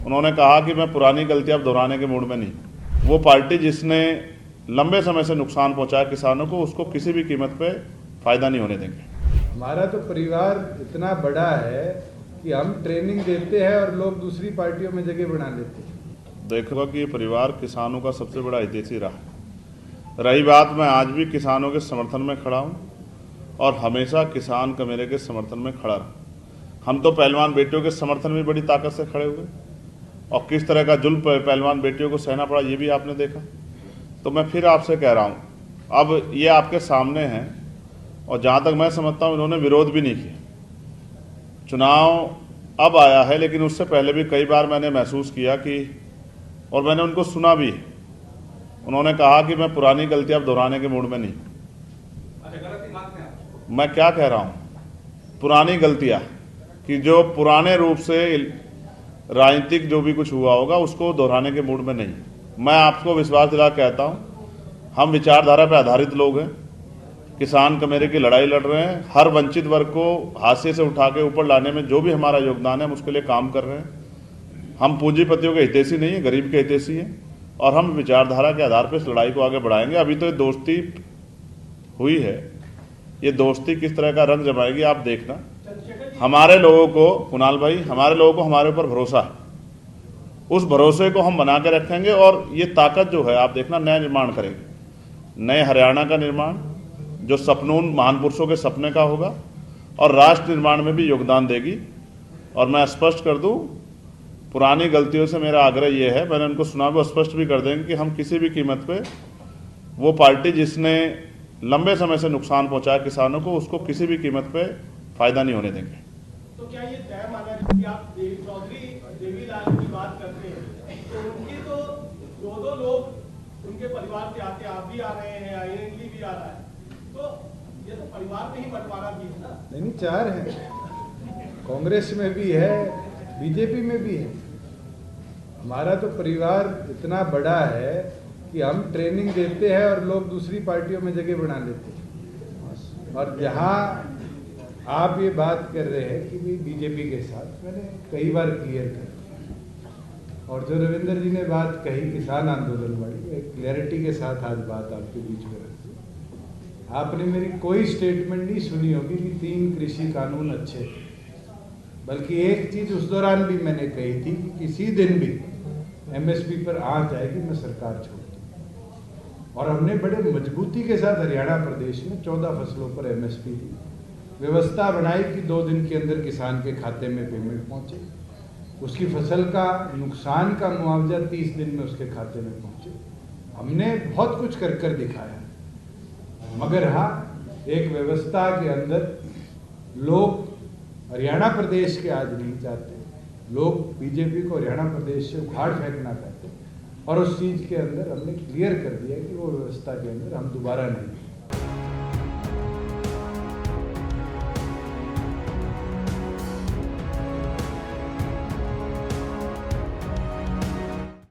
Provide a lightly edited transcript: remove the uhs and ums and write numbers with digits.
उन्होंने कहा कि मैं पुरानी गलतियां अब दोहराने के मूड में नहीं। वो पार्टी जिसने लंबे समय से नुकसान पहुंचाया किसानों को, उसको किसी भी कीमत पे फायदा नहीं होने देंगे। हमारा तो परिवार इतना बड़ा है कि हम ट्रेनिंग देते हैं और लोग दूसरी पार्टियों में जगह बना लेते हैं। देखो कि ये परिवार किसानों का सबसे बड़ा हितैषी रहा। रही बात, मैं आज भी किसानों के समर्थन में खड़ा हूँ और हमेशा किसान का मेरे के समर्थन में खड़ा रहा। हम तो पहलवान बेटियों के समर्थन में बड़ी ताकत से खड़े हुए और किस तरह का जुल्म पहलवान बेटियों को सहना पड़ा ये भी आपने देखा। तो मैं फिर आपसे कह रहा हूँ, अब ये आपके सामने है और जहाँ तक मैं समझता हूँ इन्होंने विरोध भी नहीं किया। चुनाव अब आया है, लेकिन उससे पहले भी कई बार मैंने महसूस किया कि, और मैंने उनको सुना भी, उन्होंने कहा कि मैं पुरानी गलतियां अब दोहराने के मूड में नहीं। मैं क्या कह रहा हूँ, पुरानी गलतियां कि जो पुराने रूप से राजनीतिक जो भी कुछ हुआ होगा उसको दोहराने के मूड में नहीं। मैं आपको विश्वास दिला कहता हूँ, हम विचारधारा पर आधारित लोग हैं। किसान कमेरे की लड़ाई लड़ रहे हैं। हर वंचित वर्ग को हाशिए से उठा के ऊपर लाने में जो भी हमारा योगदान है हम उसके लिए काम कर रहे हैं। हम पूंजीपतियों के हितैषी नहीं है, गरीब के हितैषी हैं और हम विचारधारा के आधार पर इस लड़ाई को आगे बढ़ाएंगे। अभी तो ये दोस्ती हुई है, ये दोस्ती किस तरह का रंग जमाएगी आप देखना। हमारे लोगों को, कुणाल भाई, हमारे लोगों को हमारे ऊपर भरोसा है, उस भरोसे को हम बना के रखेंगे और ये ताकत जो है आप देखना नया निर्माण करेंगे। नए हरियाणा का निर्माण जो सपनून महान पुरुषों के सपने का होगा और राष्ट्र निर्माण में भी योगदान देगी। और मैं स्पष्ट कर दूं, पुरानी गलतियों से मेरा आग्रह ये है, मैंने उनको सुना भी, स्पष्ट भी कर देंगे कि हम किसी भी कीमत पे वो पार्टी जिसने लंबे समय से नुकसान पहुंचाया किसानों को, उसको किसी भी कीमत पे फायदा नहीं होने देंगे। तो क्या ये तय माना कि आप चौधरी देवीलाल की बात करते हैं तो उनकी तो दो लोग उनके परिवार से आते, आप भी आ रहे हैं, आईएनएलडी भी आ रहा है, तो ये तो परिवार में ही बंटवारा भी है ना? नहीं, 4 हैं, कांग्रेस में भी है, बीजेपी में भी है। हमारा तो परिवार इतना बड़ा है कि हम ट्रेनिंग देते हैं और लोग दूसरी पार्टियों में जगह बना लेते हैं। और जहां आप ये बात कर रहे हैं कि भाई बीजेपी के साथ, मैंने कई बार क्लियर कर दिया। और जो रविंद्र जी ने बात कही किसान आंदोलन वाली, एक क्लैरिटी के साथ आज बात आपके बीच में रखी। आपने मेरी कोई स्टेटमेंट नहीं सुनी होगी कि 3 कृषि कानून अच्छे थे, बल्कि एक चीज उस दौरान भी मैंने कही थी कि किसी दिन भी एमएसपी पर आंच आएगी मैं सरकार छोड़ दूं। और हमने बड़े मजबूती के साथ हरियाणा प्रदेश में 14 फसलों पर एमएसपी दी, व्यवस्था बनाई कि 2 दिन के अंदर किसान के खाते में पेमेंट पहुंचे, उसकी फसल का नुकसान का मुआवजा 30 दिन में उसके खाते में पहुंचे। हमने बहुत कुछ कर दिखाया। मगर हाँ, एक व्यवस्था के अंदर लोग हरियाणा प्रदेश के आज नहीं चाहते, लोग बीजेपी को हरियाणा प्रदेश से उखाड़ फेंकना चाहते, और उस चीज के अंदर हमने क्लियर कर दिया कि वो व्यवस्था के अंदर हम दोबारा नहीं